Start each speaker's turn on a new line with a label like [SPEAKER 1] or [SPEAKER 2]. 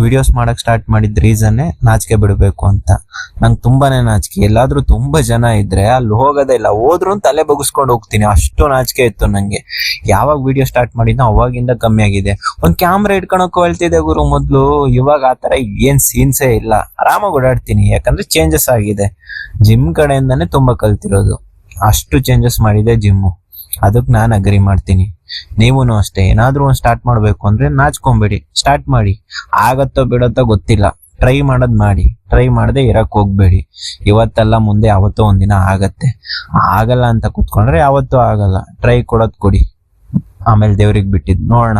[SPEAKER 1] Videos ಮಾಡಕ್ start ಮಾಡಿದ ರೀಸನ್ನೇ ನಾಚಿಕೆ ಬಿಡಬೇಕು ಅಂತ. ನಂಗೆ ತುಂಬಾನೇ ನಾಚಿಕೆ. ಎಲ್ಲಾದ್ರೂ ತುಂಬಾ ಜನ ಇದ್ರೆ ಅಲ್ಲಿ ಹೋಗೋದೇ ಇಲ್ಲ, ಹೋದ್ರು ತಲೆ ಬಗ್ಸ್ಕೊಂಡು ಹೋಗ್ತೀನಿ, ಅಷ್ಟು ನಾಚಿಕೆ ಇತ್ತು ನಂಗೆ. ಯಾವಾಗ ವಿಡಿಯೋ ಸ್ಟಾರ್ಟ್ ಮಾಡಿದ್ನೋ ಅವಾಗಿಂದ ಕಮ್ಮಿ ಆಗಿದೆ. ಒಂದ್ ಕ್ಯಾಮ್ರಾ ಇಟ್ಕೊಳಕ್ಕೂ ಹೇಳ್ತಿದ್ದೆ ಗುರು ಮೊದ್ಲು, ಇವಾಗ ಆತರ ಏನ್ ಸೀನ್ಸೇ ಇಲ್ಲ, ಆರಾಮಾಗಿ ಓಡಾಡ್ತೀನಿ. ಯಾಕಂದ್ರೆ ಚೇಂಜಸ್ ಆಗಿದೆ, ಜಿಮ್ ಕಡೆಯಿಂದಾನೇ ತುಂಬಾ ಕಲ್ತಿರೋದು, ಅಷ್ಟು ಚೇಂಜಸ್ ಮಾಡಿದೆ ಜಿಮ್ಮು. ಅದಕ್ಕೆ ನಾನು ಅಗ್ರಿ ಮಾಡ್ತೀನಿ. ನೀವೂನು ಅಷ್ಟೇ, ಏನಾದ್ರೂ ಒಂದು ಸ್ಟಾರ್ಟ್ ಮಾಡ್ಬೇಕು ಅಂದ್ರೆ ನಾಚ್ಕೊಂಬೇಡಿ, ಸ್ಟಾರ್ಟ್ ಮಾಡಿ. ಆಗತ್ತೋ ಬಿಡತ್ತೋ ಗೊತ್ತಿಲ್ಲ, ಟ್ರೈ ಮಾಡೋದ್ ಮಾಡಿ, ಟ್ರೈ ಮಾಡದೆ ಇರಕ್ ಹೋಗ್ಬೇಡಿ. ಇವತ್ತೆಲ್ಲ ಮುಂದೆ ಯಾವತ್ತೋ ಒಂದಿನ ಆಗತ್ತೆ. ಆಗಲ್ಲ ಅಂತ ಕೂತ್ಕೊಂಡ್ರೆ ಯಾವತ್ತೂ ಆಗಲ್ಲ. ಟ್ರೈ ಕೊಡೋದ್ ಕೊಡಿ, ಆಮೇಲೆ ದೇವ್ರಿಗೆ ಬಿಟ್ಟಿದ್ ನೋಡೋಣ.